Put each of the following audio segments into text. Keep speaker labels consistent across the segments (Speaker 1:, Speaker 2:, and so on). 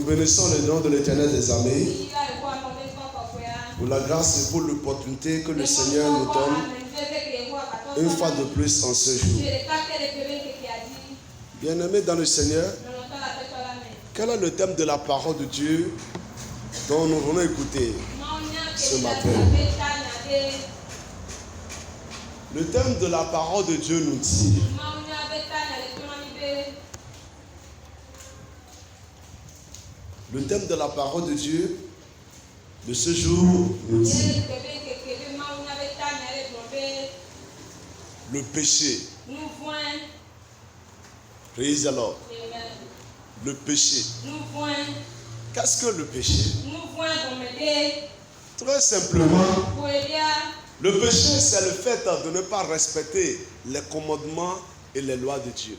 Speaker 1: bénissons le nom de l'Éternel des armées pour la grâce et pour l'opportunité que le Seigneur nous donne une fois de plus en ce jour. Bien-aimés dans le Seigneur, quel est le thème de la parole de Dieu dont nous venons écouter ce matin? Le thème de la parole de Dieu nous dit: le thème de la parole de Dieu de ce jour nous dit le péché. Praise the Lord. Le péché. Qu'est-ce que le péché? Très simplement, le péché, c'est le fait de ne pas respecter les commandements et les lois de Dieu.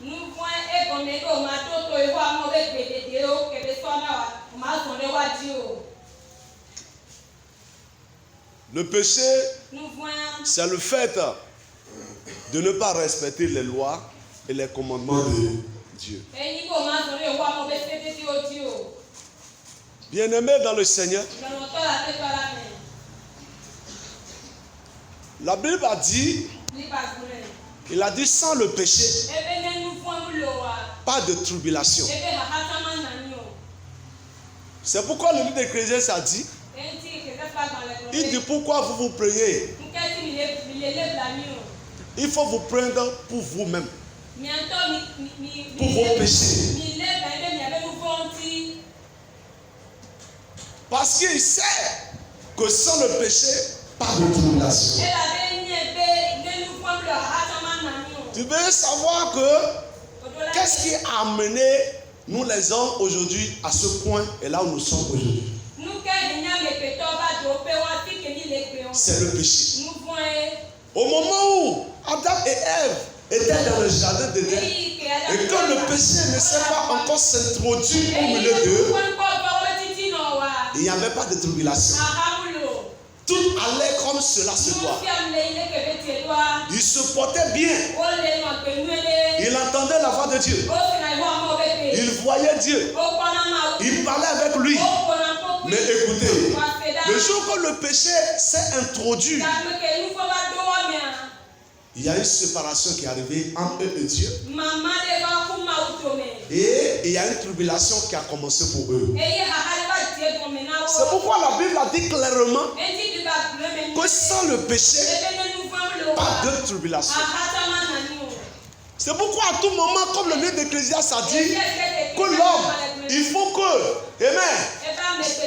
Speaker 1: Le péché, c'est le fait de ne pas respecter les lois et les commandements de Dieu. Bien-aimés dans le Seigneur, la Bible a dit, il a dit sans le péché, pas de tribulation. C'est pourquoi le livre d'Ecclésiaste a dit, il dit pourquoi vous vous plaignez. Il faut vous prendre pour vous-même, pour vos péchés. Parce qu'il sait que sans le péché, pas de tribulation. Tu veux savoir que qu'est-ce qui a amené nous les hommes aujourd'hui à ce point et là où nous sommes aujourd'hui? C'est le péché. Au moment où Adam et Ève étaient dans le jardin d'Éden et que le péché ne s'est pas encore s'introduit au milieu d'eux, il n'y avait pas de tribulation. Tout allait comme cela se doit. Il se portait bien. Il entendait la voix de Dieu. Il voyait Dieu. Il parlait avec lui. Mais écoutez, le jour que le péché s'est introduit, il y a une séparation qui est arrivée entre eux et Dieu. Et il y a une tribulation qui a commencé pour eux. C'est pourquoi la Bible a dit clairement que sans le péché, pas de tribulation. C'est pourquoi à tout moment, comme le livre d'Ecclésiaste a dit, que l'homme, il faut que, amen,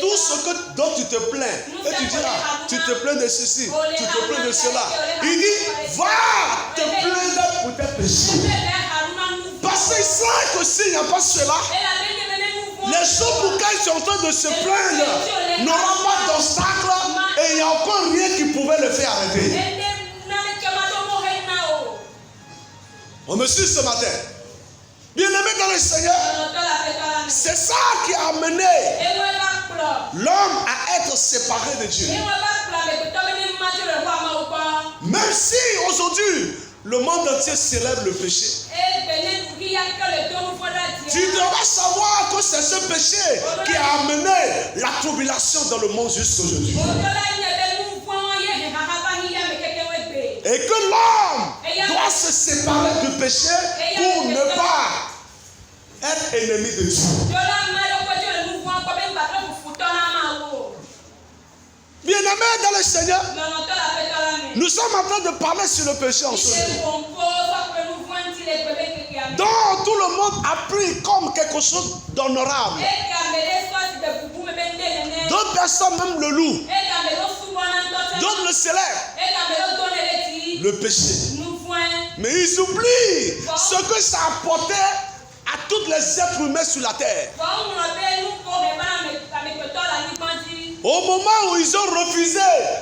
Speaker 1: tout ce dont tu te plains, et tu diras, tu te plains de ceci, tu te plains de cela. Il dit, va te plaindre pour tes péchés. Parce qu'il sait que s'il n'y a pas cela, les choses pour lesquelles ils sont en train de se plaindre n'auront pas d'obstacle et il n'y a encore rien qui pouvait le faire arrêter. On me suit ce matin. Bien-aimé dans le Seigneur, c'est ça qui a amené l'homme à être séparé de Dieu. Même si aujourd'hui le monde entier célèbre le péché, tu devras savoir que c'est ce péché qui a amené la tribulation dans le monde jusqu'aujourd'hui. Et que l'homme doit se séparer du péché pour ne pas être ennemi de Dieu. Bien-aimés dans le Seigneur, nous sommes en train de parler sur le péché en ce jour. Donc tout le monde a pris comme quelque chose d'honorable. D'autres personnes même le louent. D'autres le célèbrent. Le péché. Mais ils oublient ce que ça apportait à tous les êtres humains sur la terre. Au moment où ils ont refusé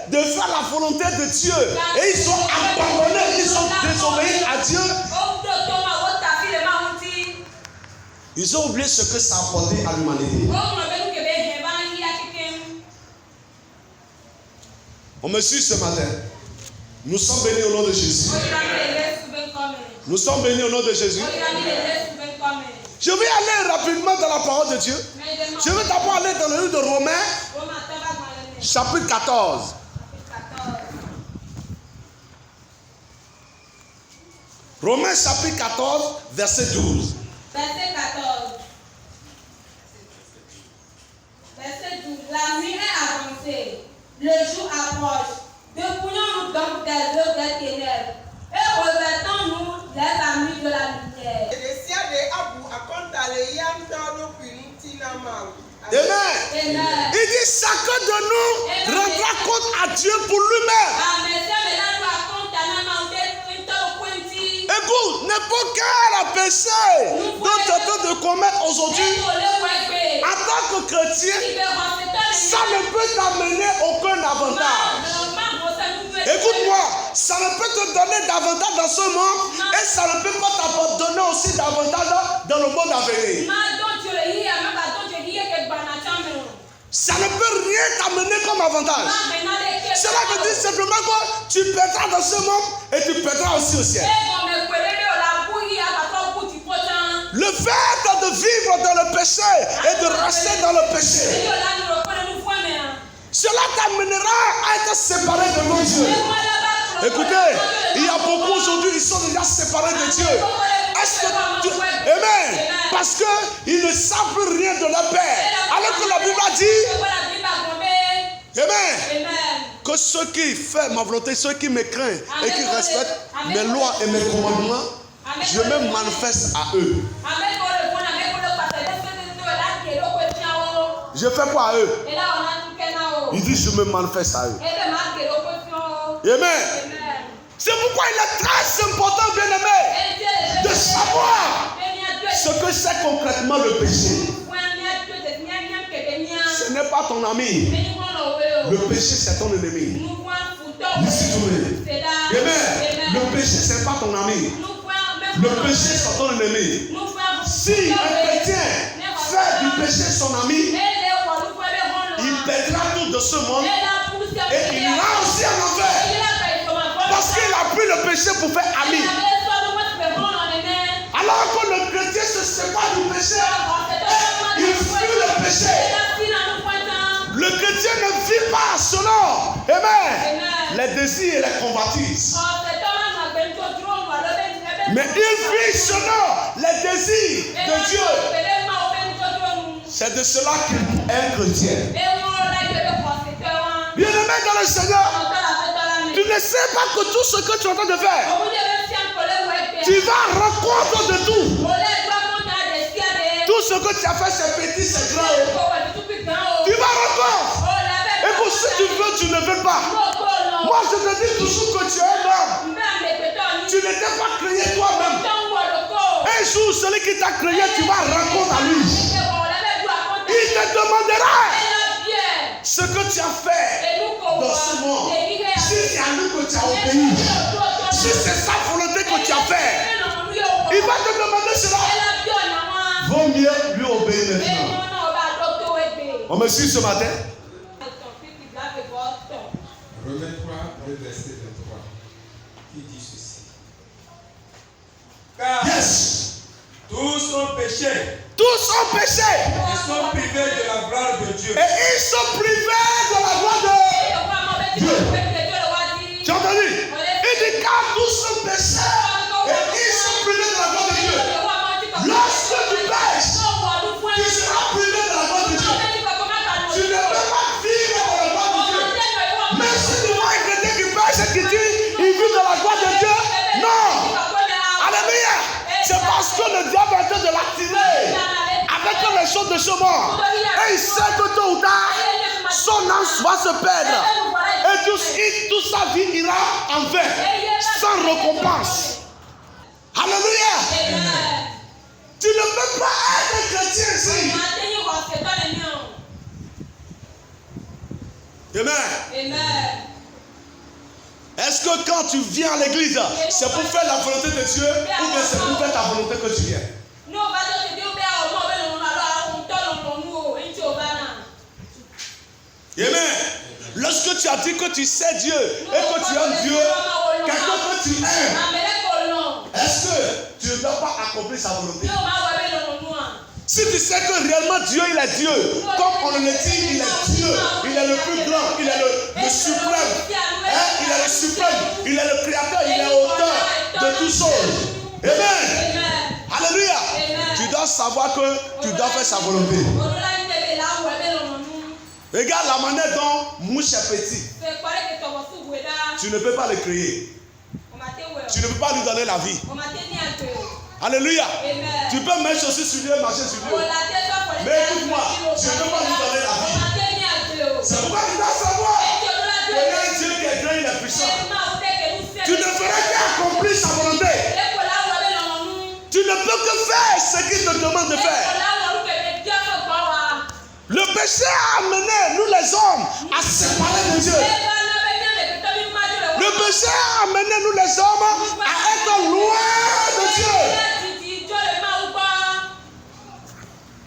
Speaker 1: de faire la volonté de Dieu et ils ont abandonné, ils ont désobéi à Dieu, ils ont oublié ce que ça apportait à l'humanité. On me suit ce matin. Nous sommes bénis au nom de Jésus. Nous sommes bénis au nom de Jésus. Je vais aller rapidement dans la parole de Dieu. Je vais d'abord aller dans le livre de Romains, chapitre 14. Romains chapitre 14, verset 12.
Speaker 2: Verset 14. Verset 12. La nuit est avancée, le jour approche. Dépouillons-nous donc des œuvres des ténèbres et revêtons-nous les armures de la lumière.
Speaker 1: Amen. Il dit chacun de nous rendra compte à Dieu pour lui-même. Écoute, n'importe quel péché dont tu es en train de commettre aujourd'hui, en tant que chrétien, ça ne peut t'amener aucun avantage. Écoute-moi, ça ne peut te donner d'avantage dans ce monde et ça ne peut pas te donner aussi d'avantage dans le monde à venir. Ça ne peut rien t'amener comme avantage. Cela veut dire simplement que tu perdras dans ce monde et tu perdras aussi au ciel. Le fait de vivre dans le péché et de rester dans le péché, cela t'amènera à être séparé de mon Dieu. Écoutez, il y a beaucoup aujourd'hui qui sont déjà séparés de Dieu. Est-ce que tu... Amen. Parce qu'ils ne savent plus rien de leur Père. Alors que la Bible a dit, Amen, que ceux qui font ma volonté, ceux qui me craignent et qui respectent mes lois et mes commandements, je me manifeste à eux. Je fais quoi à eux? Il dit je me manifeste à eux. Amen. C'est pourquoi il est très important, bien aimé, de savoir ce que c'est concrètement le péché. Ce n'est pas ton ami. Le péché, c'est ton ennemi. Amen. Le péché, ce n'est pas ton ami. Le péché, c'est ton ennemi. Si un chrétien fait du péché son ami, il perdra tout de ce monde et il ira aussi en enfer. Parce qu'il a pris le péché pour faire ami. Alors que le chrétien se sépare du péché, il fuit le péché. Le chrétien ne vit pas selon, amen, les désirs et les convoitises. Mais il vit selon les désirs de Dieu. C'est de cela qu'il est chrétien. Bien-aimé dans le Seigneur, tu ne sais pas que tout ce que tu es en train de faire, tu vas rencontrer de tout. Tout ce que tu as fait, c'est petit, c'est grand. Tu vas rencontrer. Et pour si tu veux, tu ne veux pas. Moi, je te dis toujours que tu es un homme. Tu n'étais pas créé toi-même. Un jour, celui qui t'a créé, tu vas rencontrer à lui. Il te demandera ce que tu as fait dans ce monde. Si c'est à lui que tu as obéi, si c'est sa volonté que tu as fait, il va te demander cela. Vaut mieux lui obéir maintenant. On me suit ce matin?
Speaker 3: Romains 3, le verset 23, qui dit ceci. Car tous ont péché.
Speaker 1: Tous ont péché.
Speaker 3: Ils sont privés de la gloire de Dieu.
Speaker 1: Et ils sont privés de la gloire de Dieu. Tu as entendu? Il dit car tous ont péché. Et ils sont privés de la gloire de Dieu. Lorsque tu pêches, tu seras privé de la gloire de Dieu. Tu ne peux pas vivre dans la gloire de Dieu. Mais si tu vois un chrétien qui pêche et qui dit il vit dans la gloire de Dieu, non. Alléluia. C'est parce que le diable est en train de l'attirer avec les choses de ce monde. Et il sait que tôt ou tard, son âme va se perdre. Et toute sa vie ira en vain, sans récompense. Alléluia. Tu ne peux pas être chrétien ici. Amen. Est-ce que quand tu viens à l'église, c'est pour faire la volonté de Dieu ou bien c'est pour faire ta volonté que tu viens? Amen. Lorsque tu as dit que tu sais Dieu et que tu aimes Dieu, quelqu'un que tu aimes, est-ce que tu ne dois pas accomplir sa volonté? Si tu sais que réellement Dieu, il est Dieu, comme on le dit, il est Dieu, il est le plus grand, il est le suprême, il est le suprême, il est le créateur, il est auteur de toutes choses. Amen. Alléluia. Tu dois savoir que tu dois faire sa volonté. Regarde la manière dont mouche est petit. Tu ne peux pas le créer. Tu ne peux pas lui donner la vie. Alléluia. Tu peux mettre chaussures sur lui et marcher sur lui. Mais écoute-moi, tu ne peux pas lui donner la vie. C'est pourquoi tu dois savoir qu'il y a un Dieu qui est grand, il est puissant. Tu ne ferais qu'accomplir sa volonté. Tu ne peux que faire ce qu'il te demande de faire. Le péché a amené nous les hommes à se séparer de Dieu. Le péché a amené nous les hommes à être loin de Dieu.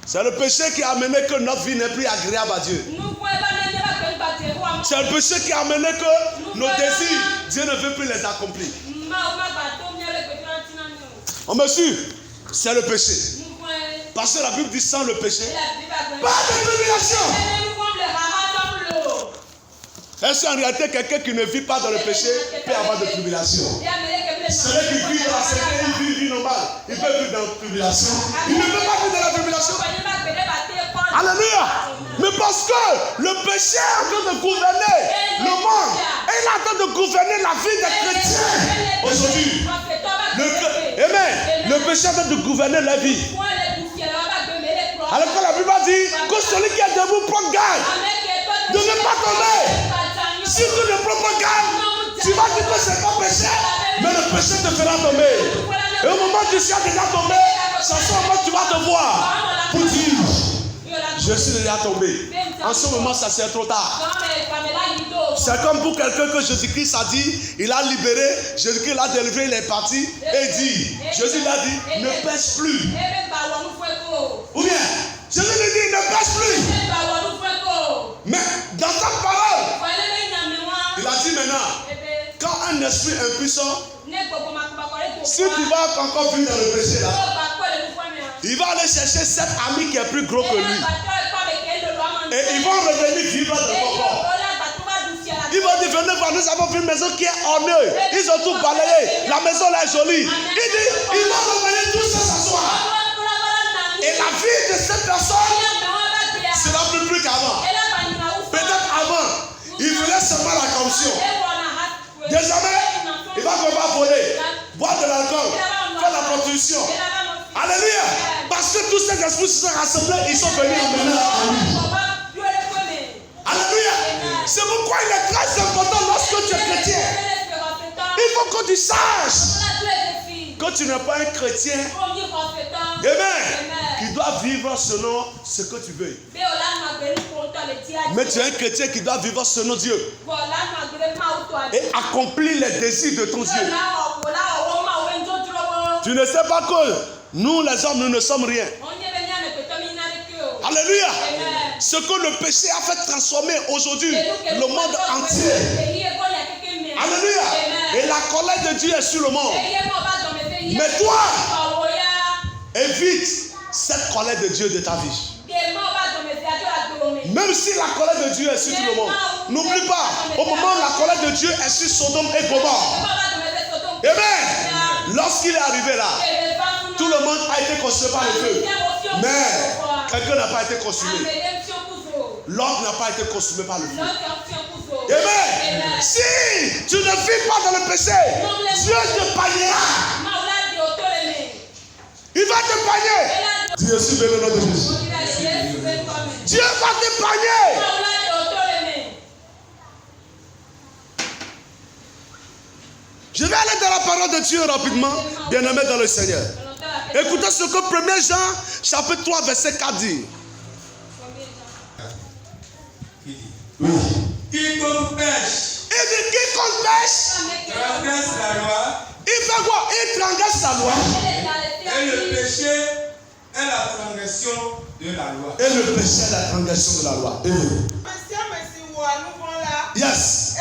Speaker 1: C'est le péché qui a amené que notre vie n'est plus agréable à Dieu. C'est le péché qui a amené que nos désirs, Dieu ne veut plus les accomplir. On me suit? C'est le péché. Parce que la Bible dit sans le péché, pas de tribulation. Est-ce qu'en réalité, quelqu'un qui ne vit pas dans le péché peut avoir de tribulation? Celui qui vit dans la sécurité, il vit une vie normale. Il peut vivre dans la tribulation. Il ne peut pas vivre dans la tribulation. Alléluia. Mais parce que le péché est en train de gouverner le monde. Et il est en train de gouverner la vie des chrétiens aujourd'hui. Amen. Le péché est en train de gouverner la vie. Alors que la Bible dit que celui qui est debout prend garde de ne pas tomber. Si tu ne prends pas garde, tu vas dire que ce n'est pas péché, mais le péché te fera tomber. Et au moment où tu seras déjà tombé, c'est à ce moment que tu vas te voir pour dire je suis déjà tombé. En ce moment, ça c'est trop tard. C'est comme pour quelqu'un que Jésus-Christ a dit, il a libéré, Jésus-Christ l'a délivré, il est parti et dit, Jésus l'a dit, ne pêche plus. Ou bien, Jésus lui dit, ne pêche plus. Mais dans sa parole, il a dit maintenant, quand un esprit impuissant, si tu vas encore vivre dans le péché là, il va aller chercher 7 amis qui est plus gros que lui. Et ils vont revenir vivre dans ton corps. Ils vont dire, venez voir, nous avons vu une maison qui est ornée. Ils ont tout balayé. La maison là est jolie. Il dit, ils vont revenir tous s'asseoir. Et la vie de cette personne sera plus qu'avant. Peut-être avant, il voulait seulement la caution. Désormais, il va pouvoir voler, boire de l'alcool, faire la prostitution. Alléluia. Parce que tous ces esprits se sont rassemblés, ils sont venus emmener à lui. Alléluia. C'est pourquoi il est très important lorsque tu es chrétien. Il faut que tu saches que tu n'es pas un chrétien. Amen. Qui doit vivre selon ce que tu veux. Mais tu es un chrétien qui doit vivre selon Dieu. Et accomplir les désirs de ton Dieu. Tu ne sais pas que nous les hommes, nous ne sommes rien. Alléluia. Ce que le péché a fait transformer aujourd'hui le monde entier. Alléluia. Et la colère de Dieu est sur le monde. Mais toi, évite cette colère de Dieu de ta vie. Même si la colère de Dieu est sur tout le monde, n'oublie pas, au moment où la colère de Dieu est sur Sodome et Gomorrhe. Amen. Lorsqu'il est arrivé là, tout le monde a été consumé par le feu. Mais quelqu'un n'a pas été consumé. L'autre n'a pas été consumé par le feu. Amen. Si tu ne vis pas dans le péché, Dieu te paniera. Il va te panier. Dieu suis béni dans le nom de Jésus. Dieu va te panier. Je vais aller dans la parole de Dieu rapidement, bien-aimé dans le Seigneur. Écoutez ce que 1 Jean, chapitre 3, verset 4 dit.
Speaker 3: Oui. Quiconque pêche.
Speaker 1: Il dit quiconque pêche.
Speaker 3: Transgresse la loi.
Speaker 1: Il fait quoi? Il transgresse la loi.
Speaker 3: Et le péché est la transgression de la loi.
Speaker 1: Et le péché est la transgression de la loi. Yes.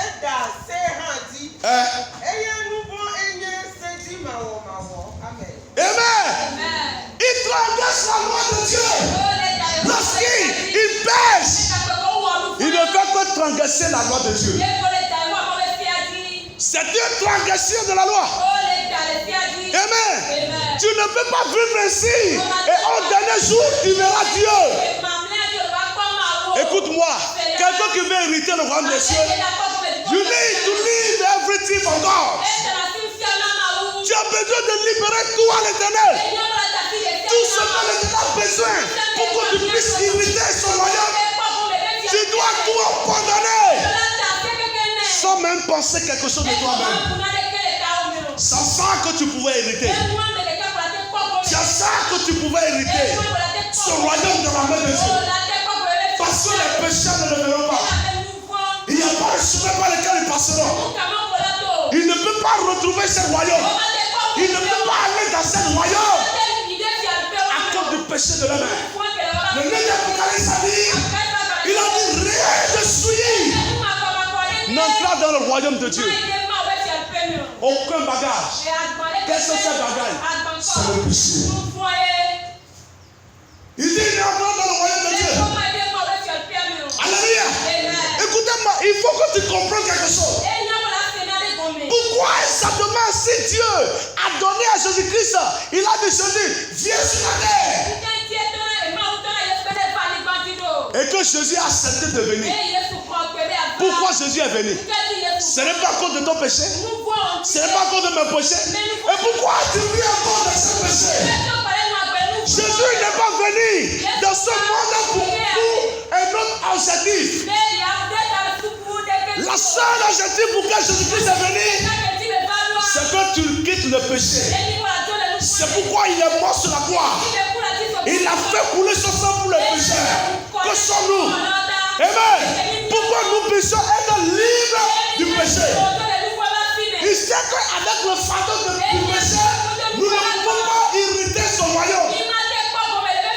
Speaker 1: Amen. Il transgresse transgresse la loi de Dieu, lorsqu'il pêche, il ne fait que transgresser la loi de Dieu. C'est une transgression de la loi. Amen. Tu ne peux pas vivre ainsi. Et au dernier jour, tu verras Dieu. Écoute-moi. Quelqu'un qui veut hériter le royaume des cieux, you need to leave everything for God. Tu as besoin de libérer tout à l'Éternel. Tout ce que l'Éternel a besoin pour que tu puisses hériter son royaume. Tu dois tout abandonner. Sans même penser quelque chose de toi-même. Sans ça que tu pouvais hériter. C'est ça que tu pouvais hériter. Ce royaume de la main de Dieu. Parce que les pécheurs ne le verront pas. Il n'y a pas de chemin par lequel ils passeront. Il ne peut pas retrouver ce royaume. Il ne peut pas aller dans ce royaume à cause du péché de la main. Le livre d'Apocalypse a dit, il a dit rien de souillé n'entra dans le royaume de Dieu. Aucun bagage. Qu'est-ce que c'est bagage? C'est le péché. Il dit il entre dans le royaume de Dieu. Alléluia. Écoutez-moi, il faut que tu comprennes quelque chose. Pourquoi exactement si Dieu a donné à Jésus-Christ, il a dit Jésus, viens sur la terre. Et que Jésus a accepté de venir. Pourquoi Jésus est venu? Ce n'est pas à cause de ton péché. Ce n'est pas à cause de mes péchés. Et pourquoi tu vis encore dans ce péché? Jésus n'est pas venu dans ce monde pour un autre objectif. La seule objectif pour lequel Jésus-Christ est venu, c'est que tu quittes le péché. C'est pourquoi il est mort sur la croix. Il a fait couler son sang pour le péché. Que sommes-nous? Amen. Pourquoi nous puissions être libres du péché? Il sait qu'avec le fardeau du péché, nous ne pouvons pas hériter son royaume.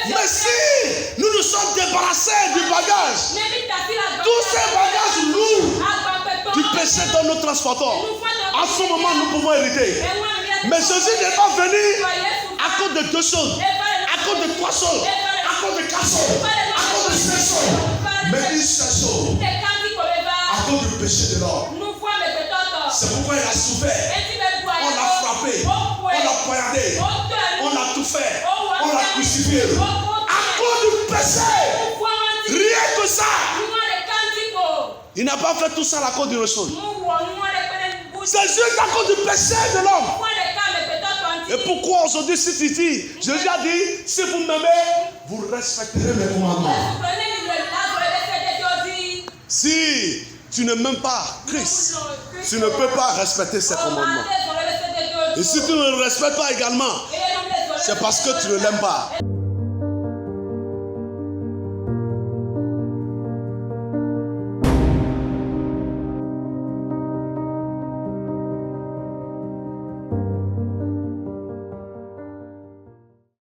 Speaker 1: Mais si nous nous sommes débarrassés du bagage, tous ces bagages lourds du péché dont nous transportons, à ce moment nous pouvons hériter. Mais Jésus n'est pas venu à cause de deux choses, à cause de trois choses, à cause de quatre choses, à cause de cinq choses. Mais une seule chose, à cause du péché de l'homme. C'est pourquoi il a souffert. On l'a frappé, on l'a poignardé, on l'a tout fait, on l'a crucifié. À cause du péché, rien que ça. Il n'a pas fait tout ça à cause d'une chose. C'est juste à cause du péché de l'homme. Et pourquoi aujourd'hui, si tu dis, Jésus a dit, si vous m'aimez, vous respecterez mes commandements. Si tu ne m'aimes pas Christ, tu ne peux pas respecter ses commandements. Et si tu ne le respectes pas également, c'est parce que tu ne l'aimes pas.